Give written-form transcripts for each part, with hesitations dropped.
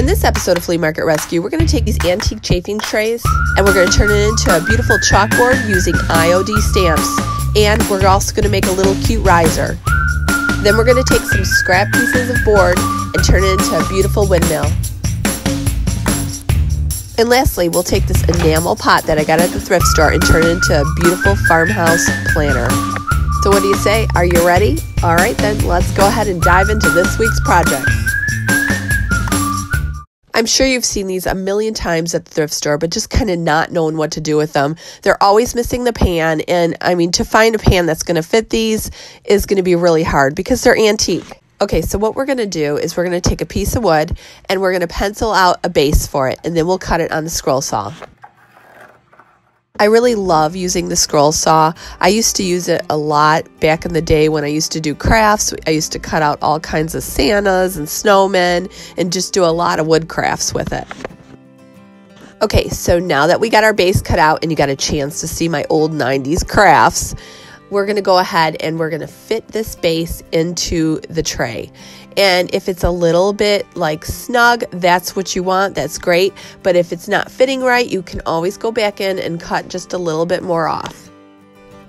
In this episode of Flea Market Rescue, we're going to take these antique chafing trays and we're going to turn it into a beautiful chalkboard using IOD stamps. And we're also going to make a little cute riser. Then we're going to take some scrap pieces of board and turn it into a beautiful windmill. And lastly, we'll take this enamel pot that I got at the thrift store and turn it into a beautiful farmhouse planter. So what do you say? Are you ready? All right, then let's go ahead and dive into this week's project. I'm sure you've seen these a million times at the thrift store, but just kind of not knowing what to do with them. They're always missing the pan, and I mean, to find a pan that's going to fit these is going to be really hard because they're antique. Okay, so what we're going to do is we're going to take a piece of wood and we're going to pencil out a base for it, and then we'll cut it on the scroll saw. I really love using the scroll saw. I used to use it a lot back in the day when I used to do crafts. I used to cut out all kinds of Santas and snowmen and just do a lot of wood crafts with it. Okay, so now that we got our base cut out and you got a chance to see my old 90s crafts, we're going to go ahead and we're going to fit this base into the tray. And if it's a little bit like snug, that's what you want, that's great. But if it's not fitting right, you can always go back in and cut just a little bit more off.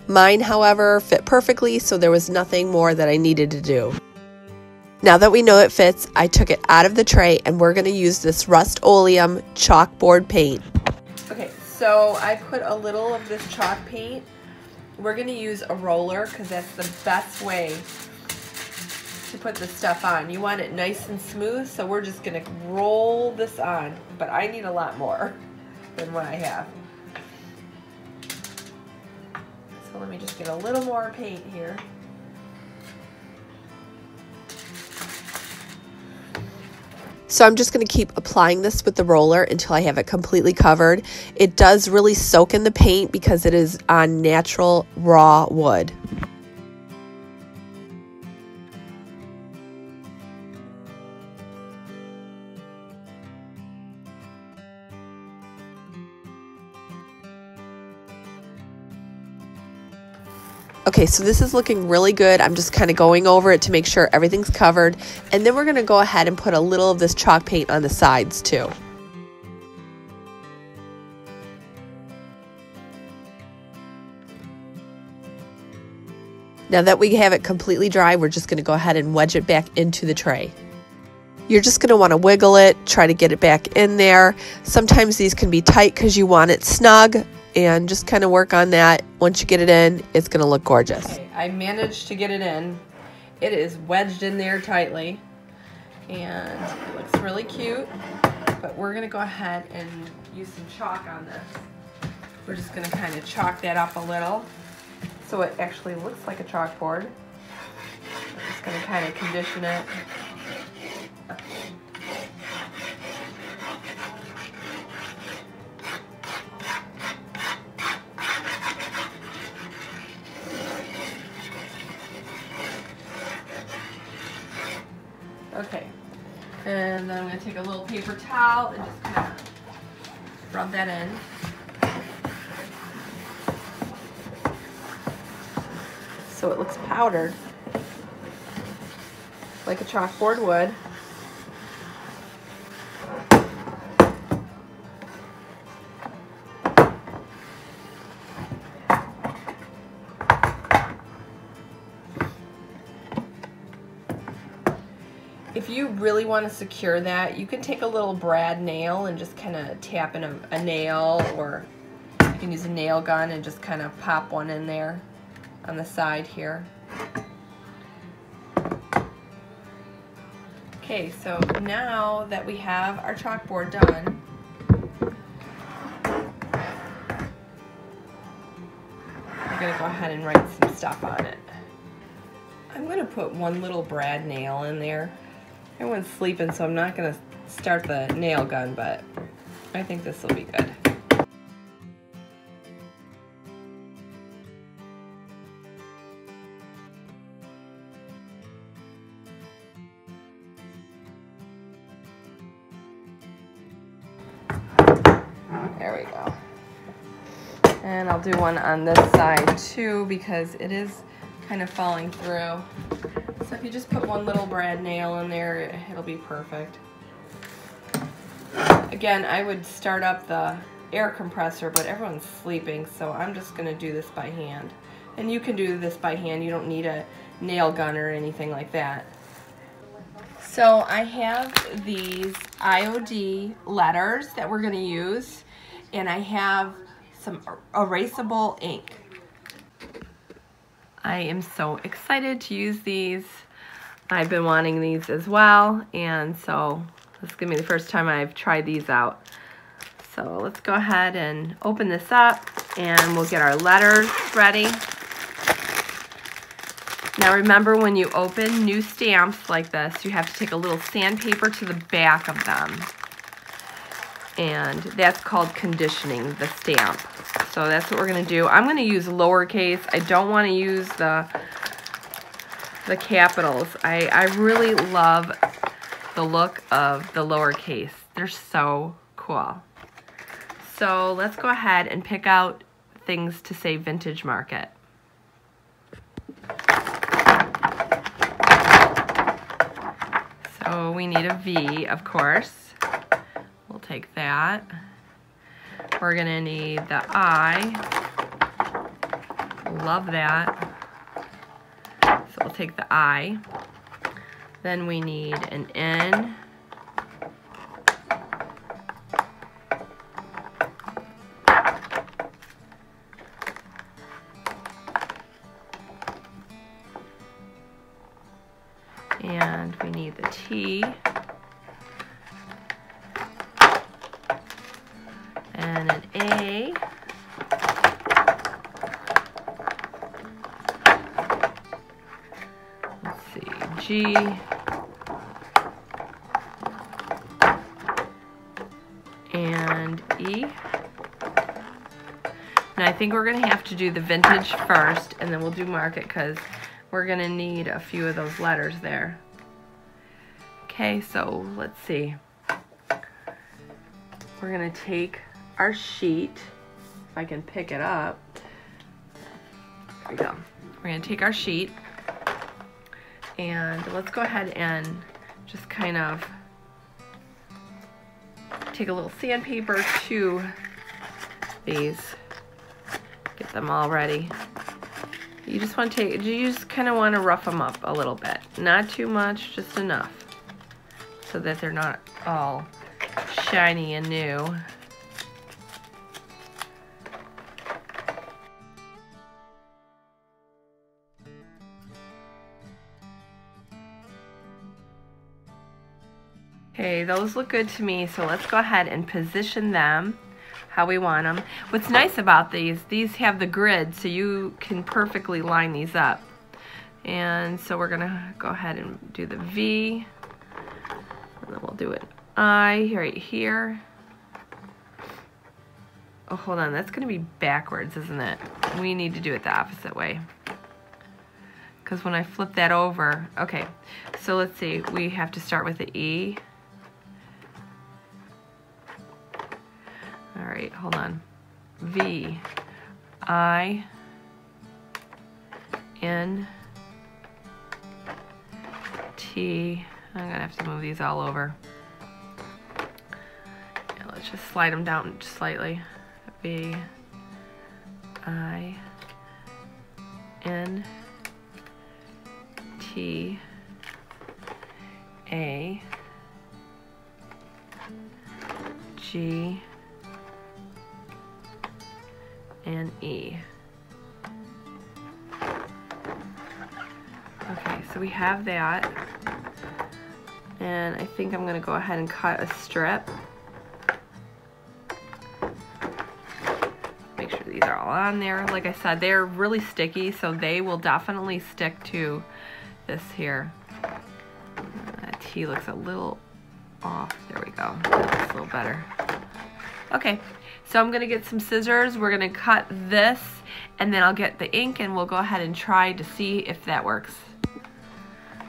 Mine, however, fit perfectly, so there was nothing more that I needed to do. Now that we know it fits, I took it out of the tray and we're going to use this Rust-Oleum chalkboard paint. Okay, so I put a little of this chalk paint. We're going to use a roller because that's the best way to put this stuff on. You want it nice and smooth, so we're just going to roll this on, but I need a lot more than what I have. So let me just get a little more paint here. So I'm just going to keep applying this with the roller until I have it completely covered. It does really soak in the paint because it is on natural raw wood. Okay, so this is looking really good. I'm just kind of going over it to make sure everything's covered. And then we're going to go ahead and put a little of this chalk paint on the sides too. Now that we have it completely dry, we're just going to go ahead and wedge it back into the tray. You're just going to want to wiggle it, try to get it back in there. Sometimes these can be tight because you want it snug. And just kind of work on that. Once you get it in, it's going to look gorgeous. Okay, I managed to get it in. It is wedged in there tightly. And it looks really cute. But we're going to go ahead and use some chalk on this. We're just going to kind of chalk that up a little so it actually looks like a chalkboard. I'm just going to kind of condition it. Okay, and then I'm going to take a little paper towel and just kind of rub that in. So it looks powdered, like a chalkboard would. If you really want to secure that, you can take a little brad nail and just kind of tap in a nail, or you can use a nail gun and just kind of pop one in there on the side here. Okay, so now that we have our chalkboard done, I'm going to go ahead and write some stuff on it. I'm going to put one little brad nail in there. Everyone's sleeping, so I'm not going to start the nail gun, but I think this will be good. There we go. And I'll do one on this side too because it is kind of falling through. So if you just put one little brad nail in there, it'll be perfect. Again, I would start up the air compressor, but everyone's sleeping, so I'm just going to do this by hand. And you can do this by hand. You don't need a nail gun or anything like that. So I have these IOD letters that we're going to use, and I have some erasable ink. I am so excited to use these. I've been wanting these as well, and so this is going to be the first time I've tried these out. So let's go ahead and open this up, and we'll get our letters ready. Now remember, when you open new stamps like this, you have to take a little sandpaper to the back of them. And that's called conditioning the stamp. So that's what we're going to do. I'm going to use lowercase. I don't want to use the capitals. I really love the look of the lowercase. They're so cool. So let's go ahead and pick out things to say Vintage Market. So we need a V, of course. We'll take that. We're gonna need the I. Love that. So we'll take the I. Then we need an N. And we need the T. And an A. Let's see, G. And E. And I think we're going to have to do the vintage first, and then we'll do market, because we're going to need a few of those letters there. Okay, so let's see. We're going to take our sheet, if I can pick it up. There we go. We're going to take our sheet, and let's go ahead and just kind of take a little sandpaper to these. Get them all ready. You just want to take, you just kind of want to rough them up a little bit. Not too much, just enough, so that they're not all shiny and new. Okay, those look good to me, so let's go ahead and position them how we want them. What's nice about these have the grid, so you can perfectly line these up. And so we're gonna go ahead and do the V, and then we'll do an I right here. Oh, hold on, that's gonna be backwards, isn't it? We need to do it the opposite way, because when I flip that over, okay, so let's see, we have to start with the E. All right, hold on. V, I, N, T. I'm gonna have to move these all over. Yeah, let's just slide them down just slightly. V, I, N, T, A, G, and E. Okay, so we have that, and I think I'm going to go ahead and cut a strip. Make sure these are all on there. Like I said, they're really sticky, so they will definitely stick to this here. That T looks a little off. There we go. That looks a little better. Okay. So I'm going to get some scissors, we're going to cut this, and then I'll get the ink and we'll go ahead and try to see if that works.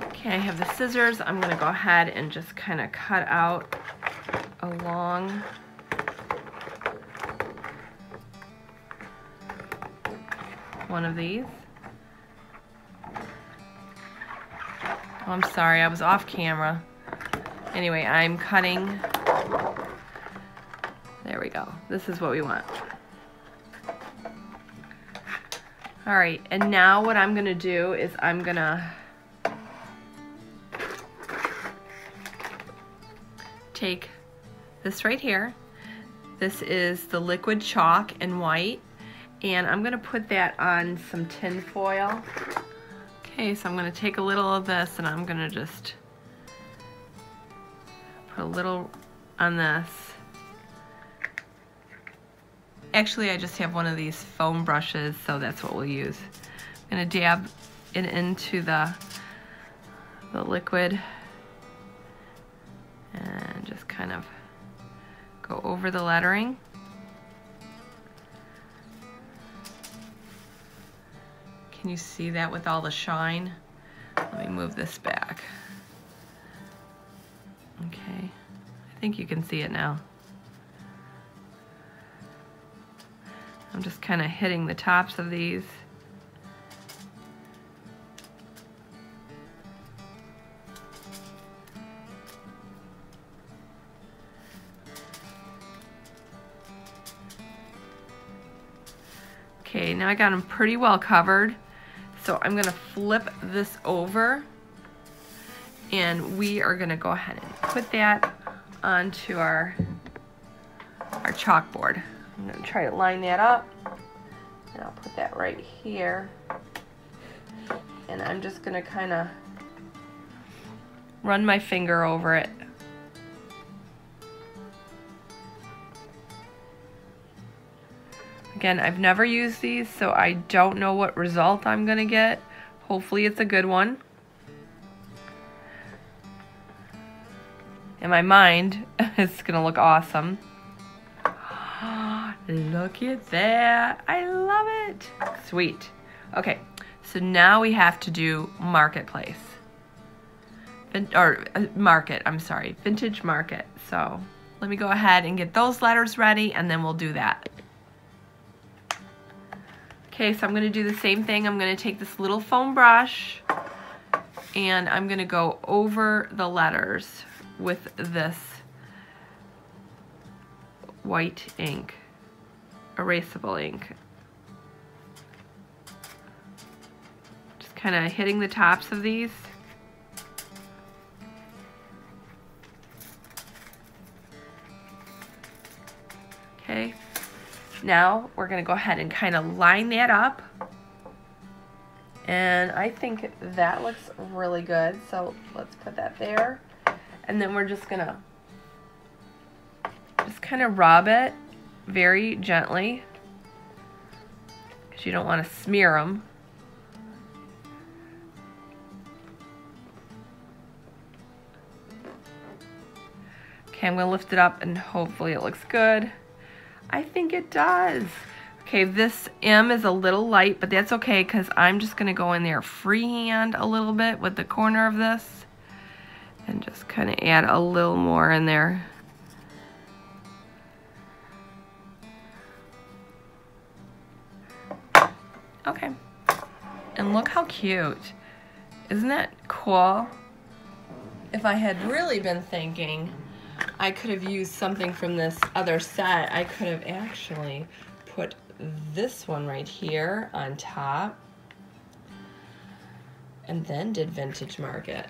Okay, I have the scissors. I'm going to go ahead and just kind of cut out along one of these. Oh, I'm sorry, I was off camera. Anyway, I'm cutting There we go. This is what we want. All right, and now what I'm gonna do is I'm gonna take this right here. This is the liquid chalk in white, and I'm gonna put that on some tin foil. Okay, so I'm gonna take a little of this and I'm gonna just put a little on this. Actually, I just have one of these foam brushes, so that's what we'll use. I'm gonna dab it into the liquid and just kind of go over the lettering. Can you see that with all the shine? Let me move this back. Okay, I think you can see it now. I'm just kind of hitting the tops of these. Okay, now I got them pretty well covered. So I'm gonna flip this over and we are gonna go ahead and put that onto our chalkboard. I'm gonna try to line that up, and I'll put that right here. And I'm just gonna kind of run my finger over it. Again, I've never used these, so I don't know what result I'm gonna get. Hopefully it's a good one. In my mind, it's gonna look awesome. Look at that. I love it. Sweet. Okay, so now we have to do marketplace. I'm sorry, vintage market. So let me go ahead and get those letters ready and then we'll do that. Okay, so I'm gonna do the same thing. I'm gonna take this little foam brush and I'm gonna go over the letters with this white ink, erasable ink. Just kind of hitting the tops of these. Okay, now we're gonna go ahead and kind of line that up. And I think that looks really good, so let's put that there. And then we're just gonna kind of rub it very gently because you don't want to smear them. Okay, I'm going to lift it up and hopefully it looks good. I think it does. Okay, this M is a little light, but that's okay because I'm just going to go in there freehand a little bit with the corner of this and just kind of add a little more in there. Okay, and look how cute. Isn't that cool? If I had really been thinking, I could have used something from this other set. I could have actually put this one right here on top and then did vintage market.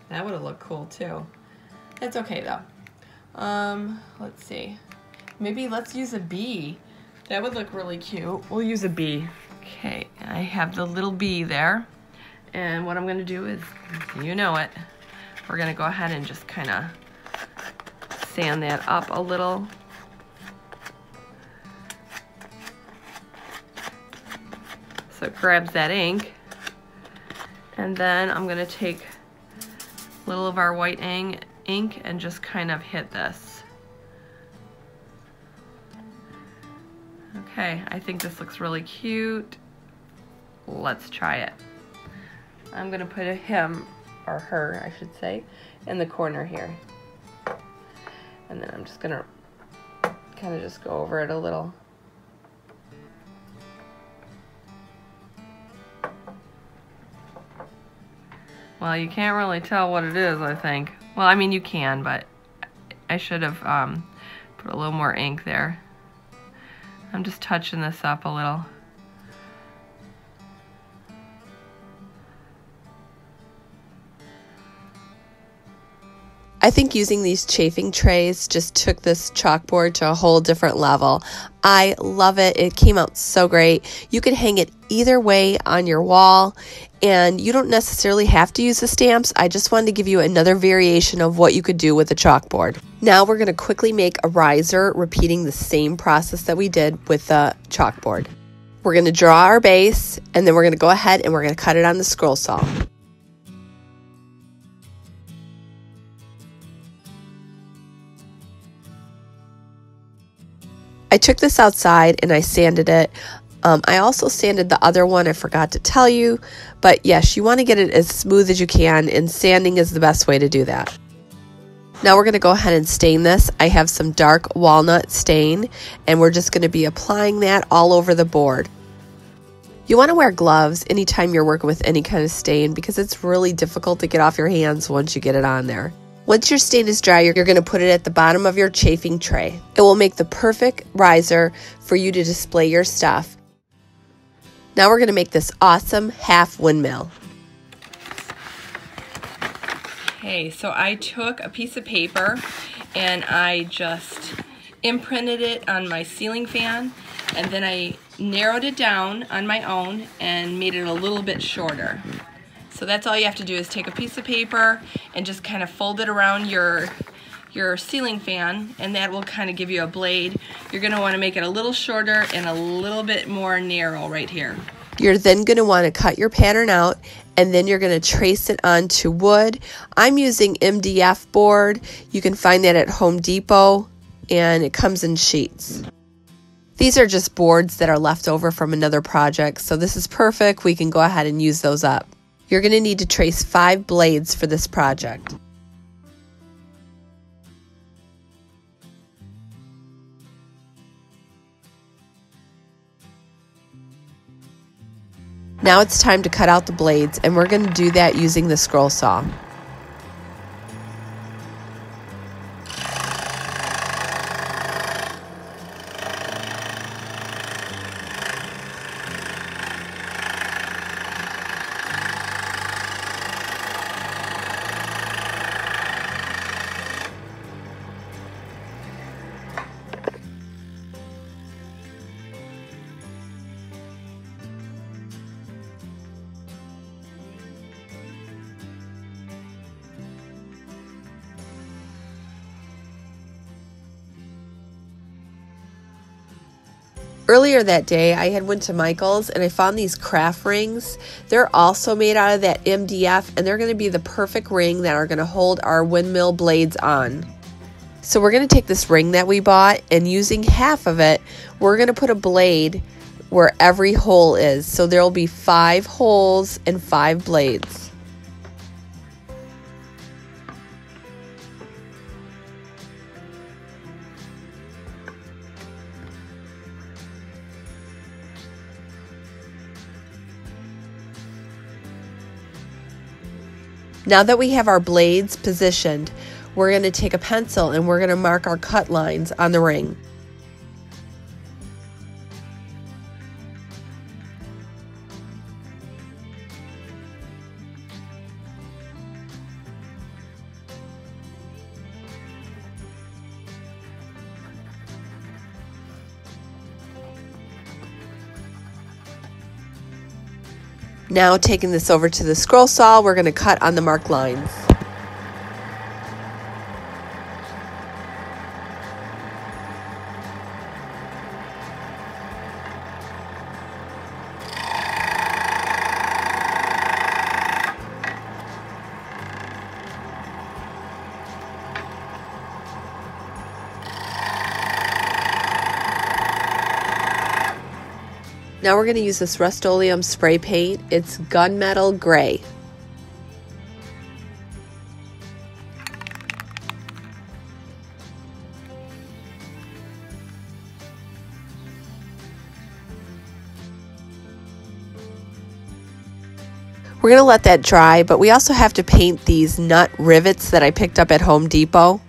That would have looked cool too. That's okay though. Let's see. Maybe let's use a bee. That would look really cute. We'll use a bee. Okay, I have the little bee there. And what I'm gonna do is, you know it, we're gonna go ahead and just kind of sand that up a little. So it grabs that ink. And then I'm gonna take a little of our white ink and just kind of hit this. Okay, I think this looks really cute. Let's try it. I'm gonna put a him, or her, I should say, in the corner here. And then I'm just gonna kind of just go over it a little. Well, you can't really tell what it is, I think. Well, I mean, you can, but I should have Put a little more ink there. I'm just touching this up a little. I think using these chafing trays just took this chalkboard to a whole different level. I love it. It came out so great. You could hang it either way on your wall, and you don't necessarily have to use the stamps. I just wanted to give you another variation of what you could do with a chalkboard. Now we're going to quickly make a riser, repeating the same process that we did with the chalkboard. We're going to draw our base, and then we're going to go ahead and we're going to cut it on the scroll saw. I took this outside and I sanded it. I also sanded the other one, I forgot to tell you, but yes, you want to get it as smooth as you can, and sanding is the best way to do that. Now we're going to go ahead and stain this. I have some dark walnut stain, and we're just going to be applying that all over the board. You want to wear gloves anytime you're working with any kind of stain because it's really difficult to get off your hands once you get it on there. Once your stain is dry, you're going to put it at the bottom of your chafing tray. It will make the perfect riser for you to display your stuff. Now we're going to make this awesome half windmill. Okay, so I took a piece of paper and I just imprinted it on my ceiling fan, and then I narrowed it down on my own and made it a little bit shorter. So that's all you have to do is take a piece of paper and just kind of fold it around your ceiling fan, and that will kind of give you a blade. You're going to want to make it a little shorter and a little bit more narrow right here. You're then going to want to cut your pattern out, and then you're going to trace it onto wood. I'm using MDF board. You can find that at Home Depot, and it comes in sheets. These are just boards that are left over from another project, so this is perfect. We can go ahead and use those up. You're going to need to trace 5 blades for this project. Now it's time to cut out the blades, and we're going to do that using the scroll saw. Earlier that day, I had went to Michael's and I found these craft rings. They're also made out of that MDF, and they're going to be the perfect ring that are going to hold our windmill blades on. So we're going to take this ring that we bought, and using half of it, we're going to put a blade where every hole is. So there will be 5 holes and 5 blades. Now that we have our blades positioned, we're going to take a pencil and we're going to mark our cut lines on the ring. Now taking this over to the scroll saw, we're going to cut on the marked lines. Now we're going to use this Rust-Oleum spray paint. It's gunmetal gray. We're going to let that dry, but we also have to paint these nut rivets that I picked up at Home Depot.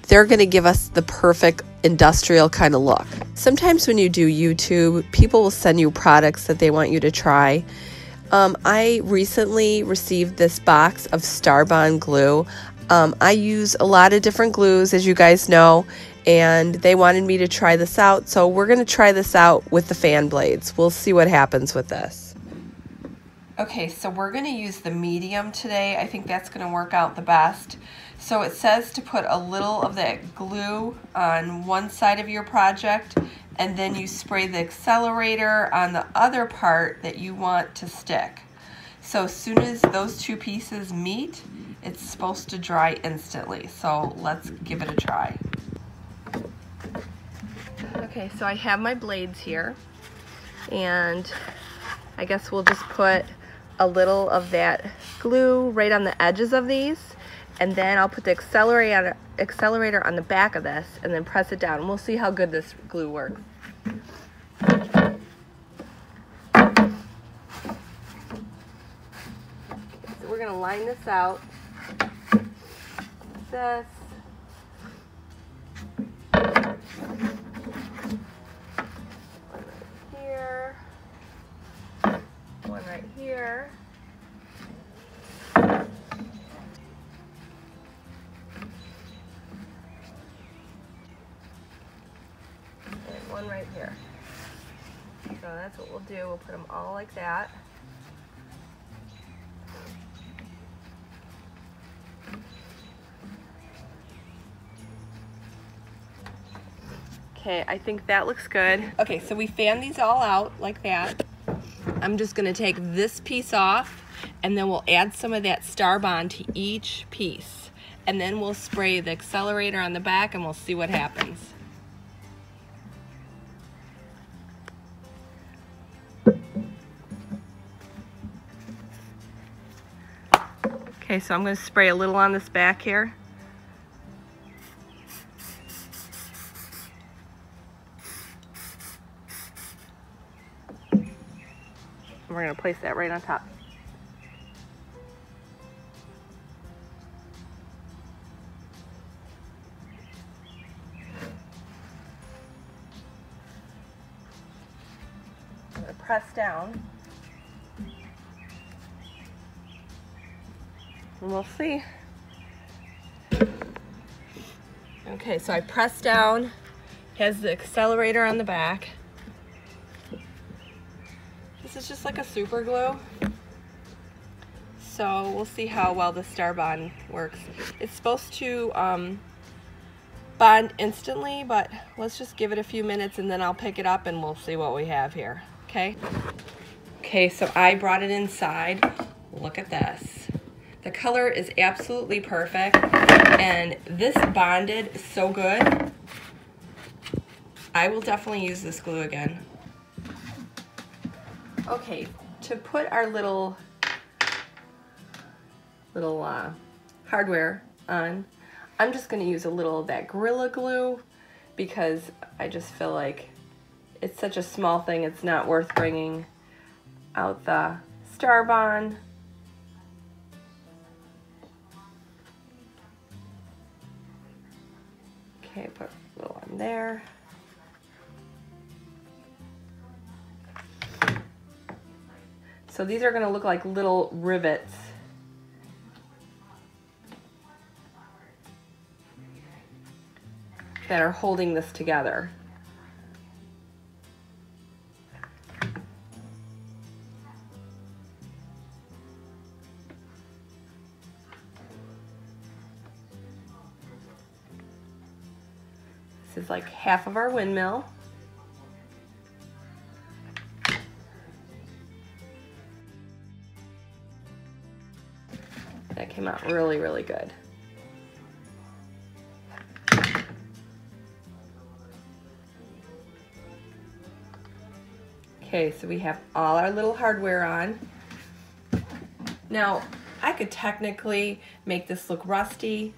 They're going to give us the perfect industrial kind of look. Sometimes when you do YouTube, people will send you products that they want you to try. I recently received this box of Starbond glue. I use a lot of different glues, as you guys know, and they wanted me to try this out, so we're going to try this out with the fan blades. We'll see what happens with this. Okay, so we're going to use the medium today. I think that's going to work out the best. So it says to put a little of that glue on one side of your project, and then you spray the accelerator on the other part that you want to stick. So as soon as those two pieces meet, it's supposed to dry instantly. So let's give it a try. Okay, so I have my blades here, and I guess we'll just put a little of that glue right on the edges of these, and then I'll put the accelerator on the back of this and then press it down, and we'll see how good this glue works. So we're going to line this out. This. One right here. And one right here. So that's what we'll do. We'll put them all like that. Okay, I think that looks good. Okay, so we fan these all out like that. I'm just going to take this piece off, and then we'll add some of that Starbond to each piece, and then we'll spray the accelerator on the back and we'll see what happens. Okay, so I'm going to spray a little on this back here. We're going to place that right on top. I'm going to press down. And we'll see. Okay, so I press down. It has the accelerator on the back. This is just like a super glue. So we'll see how well the Starbond works. It's supposed to bond instantly, but let's just give it a few minutes and then I'll pick it up and we'll see what we have here, okay? Okay, so I brought it inside. Look at this. The color is absolutely perfect, and this bonded so good. I will definitely use this glue again. Okay, to put our little hardware on, I'm just going to use a little of that Gorilla Glue because I just feel like it's such a small thing, it's not worth bringing out the Starbond. Okay, put a little on there. So these are going to look like little rivets. That are holding this together. This is like half of our windmill. That came out really, really good. Okay, so we have all our little hardware on. Now, I could technically make this look rusty,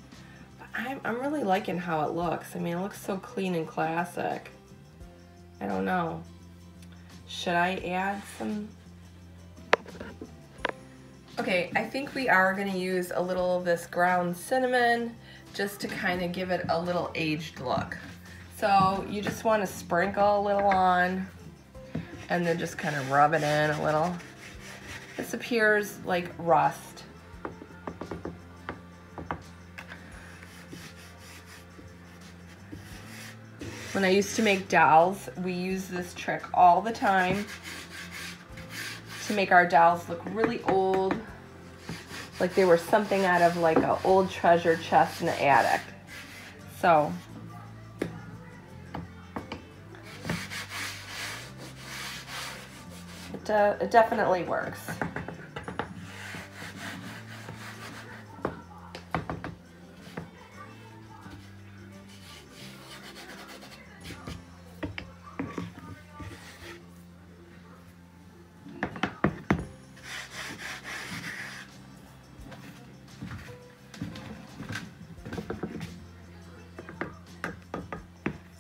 but I'm really liking how it looks. I mean, it looks so clean and classic. I don't know. Should I add some? Okay, I think we are going to use a little of this ground cinnamon just to kind of give it a little aged look. So you just want to sprinkle a little on and then just kind of rub it in a little. This appears like rust. When I used to make dolls, we used this trick all the time to make our dolls look really old, like they were something out of like an old treasure chest in the attic. So it definitely works.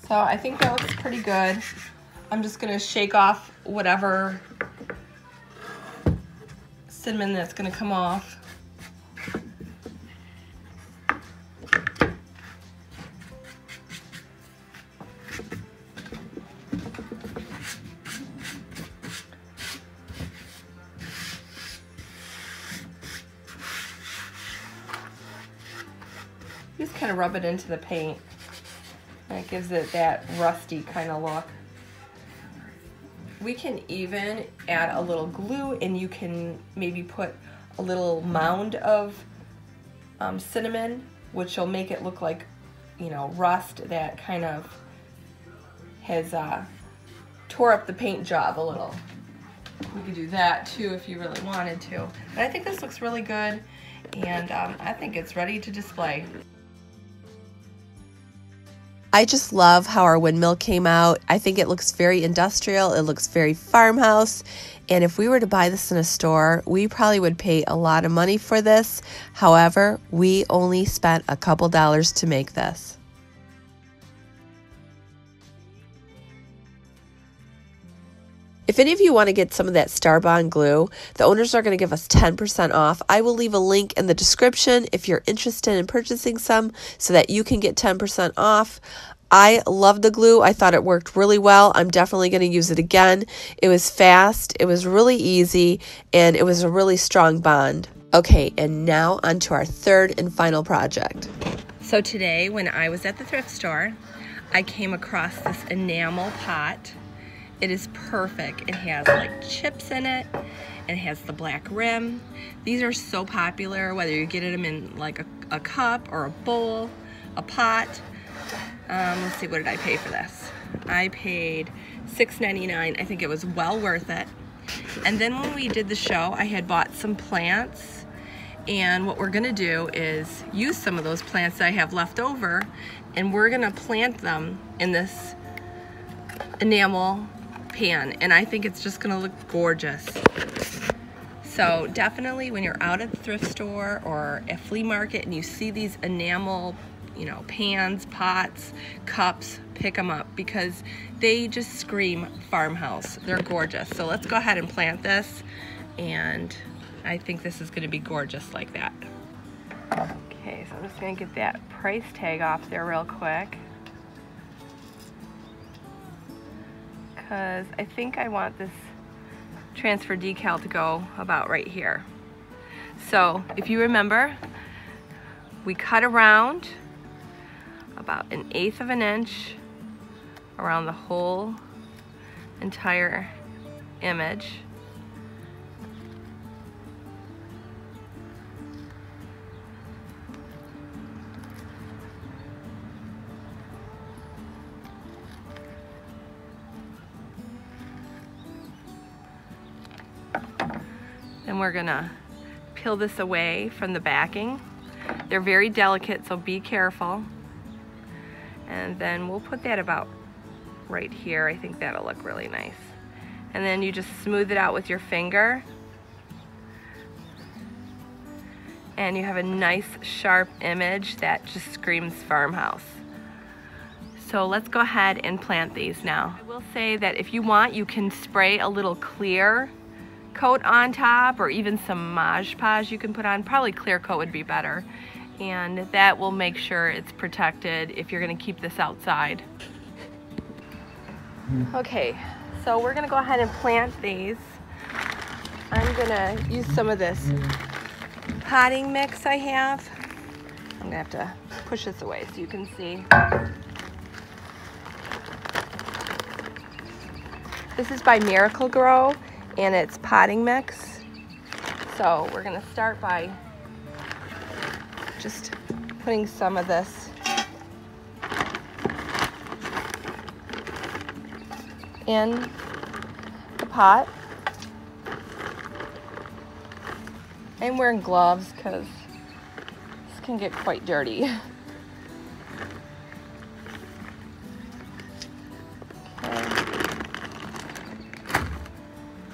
So I think that looks pretty good. I'm just gonna shake off whatever cinnamon that's gonna come off. Just kind of rub it into the paint. And it gives it that rusty kind of look. We can even add a little glue, and you can maybe put a little mound of cinnamon, which will make it look like, you know, rust that kind of has tore up the paint job a little. We could do that too if you really wanted to. But I think this looks really good, and I think it's ready to display. I just love how our windmill came out. I think it looks very industrial. It looks very farmhouse. And if we were to buy this in a store, we probably would pay a lot of money for this. However, we only spent a couple dollars to make this. If any of you want to get some of that Star-Bond glue, the owners are going to give us 10% off. I will leave a link in the description if you're interested in purchasing some so that you can get 10% off. I love the glue. I thought it worked really well. I'm definitely going to use it again. It was fast, it was really easy, and it was a really strong bond. Okay, and now on to our third and final project. So today when I was at the thrift store, I came across this enamel pot. It is perfect. It has like chips in it, and it has the black rim. These are so popular, whether you get them in like a cup or a bowl, a pot. Let's see, what did I pay for this? I paid $6.99. I think it was well worth it. And then when we did the show, I had bought some plants, and what we're gonna do is use some of those plants that I have left over, and we're gonna plant them in this enamel pan, and I think it's just gonna look gorgeous. So definitely when you're out at the thrift store or a flea market and you see these enamel, you know, pans, pots, cups, pick them up because they just scream farmhouse. They're gorgeous. So let's go ahead and plant this, and I think this is gonna be gorgeous like that. Okay, so I'm just gonna get that price tag off there real quick, because I think I want this transfer decal to go about right here. So if you remember, we cut around about 1/8 of an inch around the whole entire image. And we're gonna peel this away from the backing. They're very delicate, so be careful. And then we'll put that about right here. I think that'll look really nice. And then you just smooth it out with your finger. And you have a nice sharp image that just screams farmhouse. So let's go ahead and plant these now. I will say that if you want, you can spray a little clear coat on top, or even some Mod Podge you can put on. Probably clear coat would be better, and that will make sure it's protected if you're going to keep this outside. Okay, so we're gonna go ahead and plant these. I'm gonna use some of this potting mix I have. I'm gonna have to push this away so you can see. This is by Miracle Grow, and it's potting mix. So we're gonna start by just putting some of this in the pot. I'm wearing gloves because this can get quite dirty. Okay.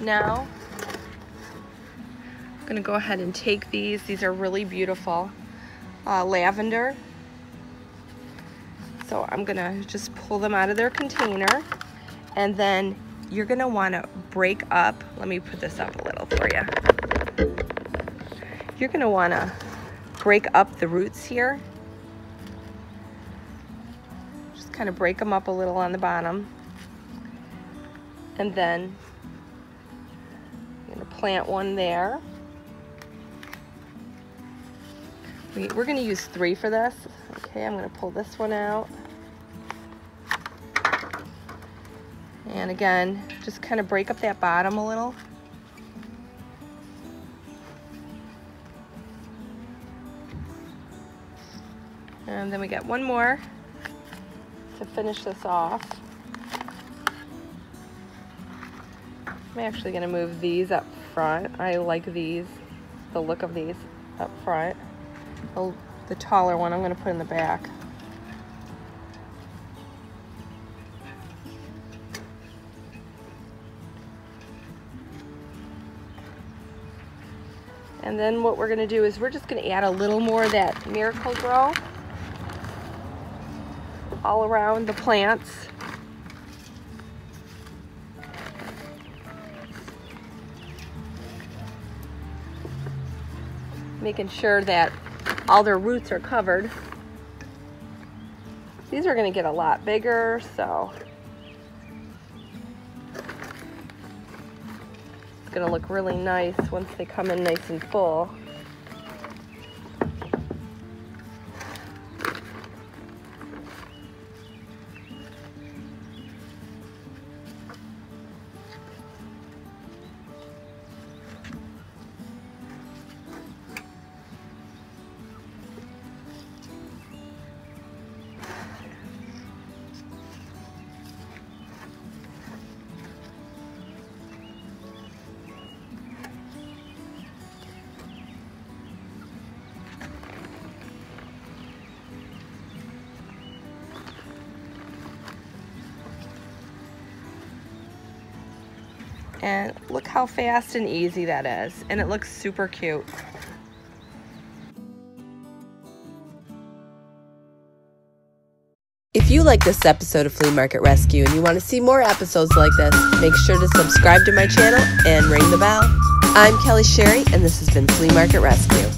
Now, I'm gonna go ahead and take these. These are really beautiful lavender. So I'm gonna just pull them out of their container, and then you're gonna wanna break up, let me put this up a little for you. You're gonna wanna break up the roots here. Just kind of break them up a little on the bottom. And then I'm gonna plant one there. We're gonna use 3 for this. Okay, I'm gonna pull this one out. And again, just kind of break up that bottom a little. And then we got one more to finish this off. I'm actually gonna move these up front. I like these, the look of these up front. The taller one I'm gonna put in the back. And then what we're gonna do is we're just gonna add a little more of that Miracle Grow all around the plants. Making sure that all their roots are covered. These are gonna get a lot bigger, so it's gonna look really nice once they come in nice and full. And look how fast and easy that is. And it looks super cute. If you like this episode of Flea Market Rescue and you want to see more episodes like this, make sure to subscribe to my channel and ring the bell. I'm Kelly Sherry, and this has been Flea Market Rescue.